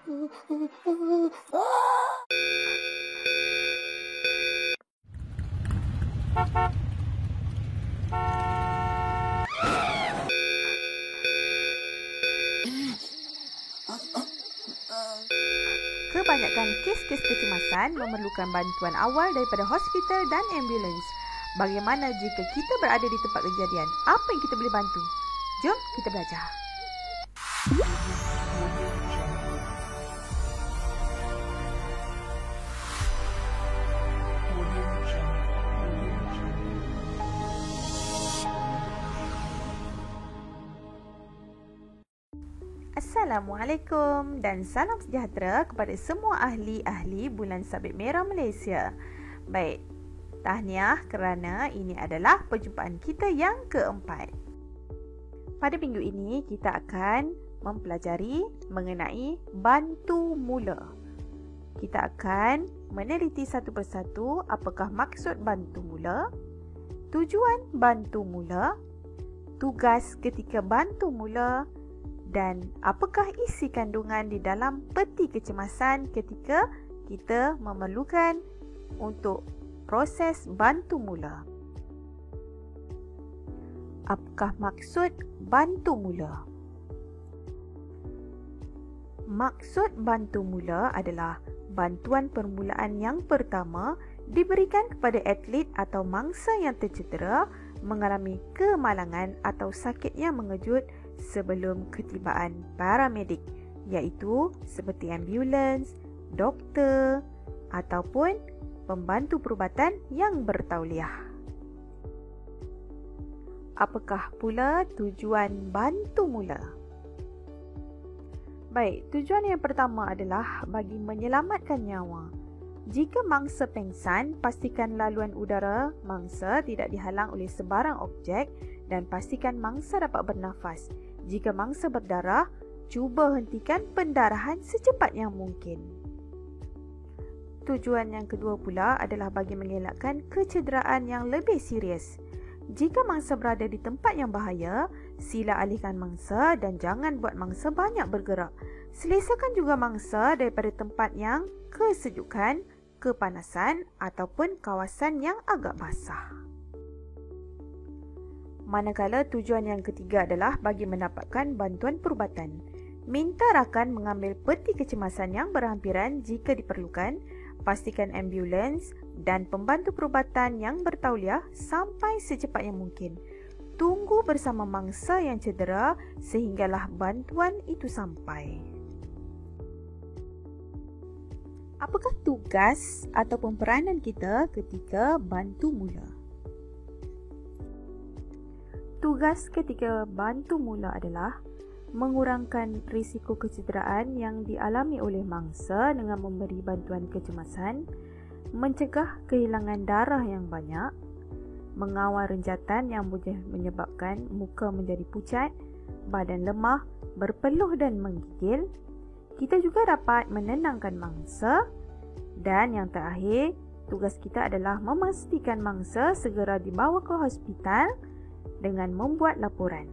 Kebanyakan kes-kes kecemasan memerlukan bantuan awal daripada hospital dan ambulans. Bagaimana jika kita berada di tempat kejadian? Apa yang kita boleh bantu? Jom kita belajar. Assalamualaikum dan salam sejahtera kepada semua ahli-ahli bulan sabit merah Malaysia. Baik, tahniah kerana ini adalah perjumpaan kita yang keempat. Pada minggu ini kita akan mempelajari mengenai bantu mula. Kita akan meneliti satu persatu apakah maksud bantu mula, tujuan bantu mula, tugas ketika bantu mula, dan apakah isi kandungan di dalam peti kecemasan ketika kita memerlukan untuk proses bantu mula. Apakah maksud bantu mula? Maksud bantu mula adalah bantuan permulaan yang pertama diberikan kepada atlet atau mangsa yang tercedera mengalami kemalangan atau sakit yang mengejut sebelum ketibaan paramedik, iaitu seperti ambulans, doktor ataupun pembantu perubatan yang bertauliah. Apakah pula tujuan bantu mula? Baik, tujuan yang pertama adalah bagi menyelamatkan nyawa. Jika mangsa pengsan, pastikan laluan udara mangsa tidak dihalang oleh sebarang objek dan pastikan mangsa dapat bernafas. Jika mangsa berdarah, cuba hentikan pendarahan secepat yang mungkin. Tujuan yang kedua pula adalah bagi mengelakkan kecederaan yang lebih serius. Jika mangsa berada di tempat yang bahaya, sila alihkan mangsa dan jangan buat mangsa banyak bergerak. Selesakan juga mangsa daripada tempat yang kesejukan, kepanasan ataupun kawasan yang agak basah. Manakala tujuan yang ketiga adalah bagi mendapatkan bantuan perubatan. Minta rakan mengambil peti kecemasan yang berhampiran jika diperlukan. Pastikan ambulans dan pembantu perubatan yang bertauliah sampai secepat yang mungkin. Tunggu bersama mangsa yang cedera sehinggalah bantuan itu sampai. Apakah tugas ataupun peranan kita ketika bantu mula? Tugas ketika bantu mula adalah mengurangkan risiko kecederaan yang dialami oleh mangsa dengan memberi bantuan kecemasan, mencegah kehilangan darah yang banyak, mengawal renjatan yang boleh menyebabkan muka menjadi pucat, badan lemah, berpeluh dan menggigil. Kita juga dapat menenangkan mangsa dan yang terakhir, tugas kita adalah memastikan mangsa segera dibawa ke hospital dengan membuat laporan.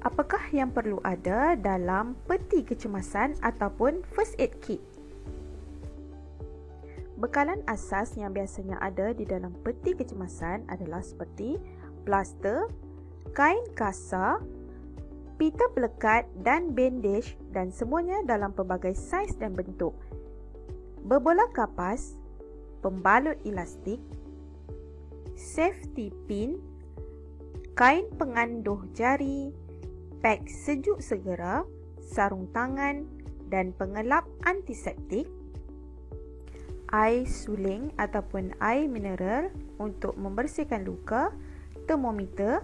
Apakah yang perlu ada dalam peti kecemasan ataupun first aid kit? Bekalan asas yang biasanya ada di dalam peti kecemasan adalah seperti plaster, kain kasar, pita pelekat dan bandage dan semuanya dalam pelbagai saiz dan bentuk. Berbola kapas, pembalut elastik, safety pin, kain penganduh jari, peg sejuk segera, sarung tangan dan pengelap antiseptik, air suling ataupun air mineral untuk membersihkan luka, termometer,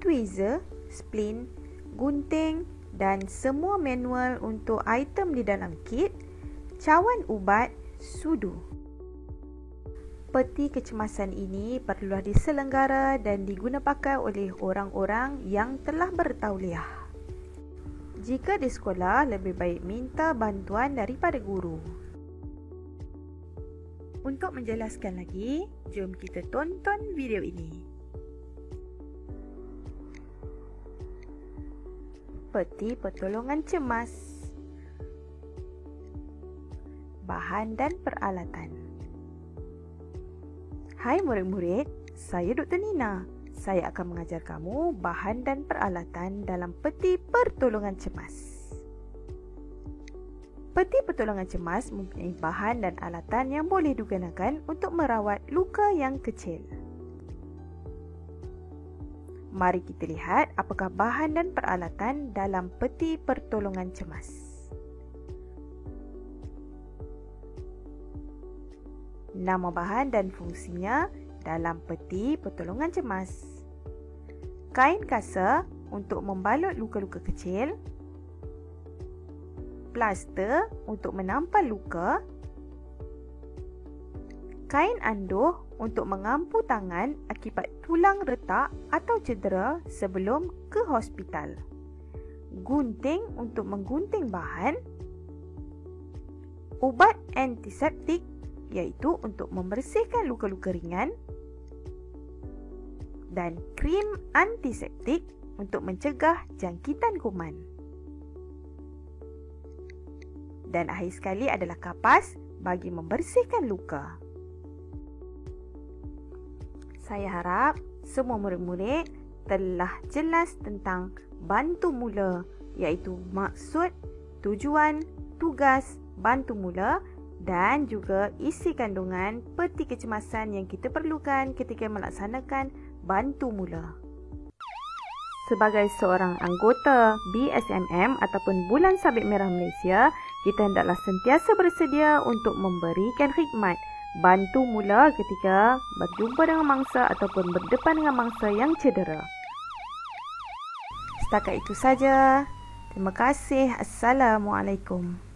tweezer, splint, gunting dan semua manual untuk item di dalam kit, cawan ubat, sudu. Peti kecemasan ini perlulah diselenggara dan digunapakai oleh orang-orang yang telah bertauliah. Jika di sekolah, lebih baik minta bantuan daripada guru. Untuk menjelaskan lagi, jom kita tonton video ini. peti pertolongan cemas. Bahan dan peralatan. Hai murid-murid, saya Dr. Nina. Saya akan mengajar kamu bahan dan peralatan dalam peti pertolongan cemas. Peti pertolongan cemas mempunyai bahan dan alatan yang boleh digunakan untuk merawat luka yang kecil. Mari kita lihat apakah bahan dan peralatan dalam peti pertolongan cemas. Nama bahan dan fungsinya dalam peti pertolongan cemas. Kain kasa untuk membalut luka-luka kecil. Plaster untuk menampal luka. Kain anduh untuk mengampu tangan akibat tulang retak atau cedera sebelum ke hospital. Gunting untuk menggunting bahan. Ubat antiseptik iaitu untuk membersihkan luka-luka ringan. Dan krim antiseptik untuk mencegah jangkitan kuman. Dan akhir sekali adalah kapas bagi membersihkan luka. Saya harap semua murid-murid telah jelas tentang bantu mula, iaitu maksud, tujuan, tugas bantu mula dan juga isi kandungan peti kecemasan yang kita perlukan ketika melaksanakan bantu mula. Sebagai seorang anggota BSMM ataupun Bulan Sabit Merah Malaysia, kita hendaklah sentiasa bersedia untuk memberikan khidmat bantu mula ketika berjumpa dengan mangsa ataupun berdepan dengan mangsa yang cedera. Setakat itu saja. Terima kasih. Assalamualaikum.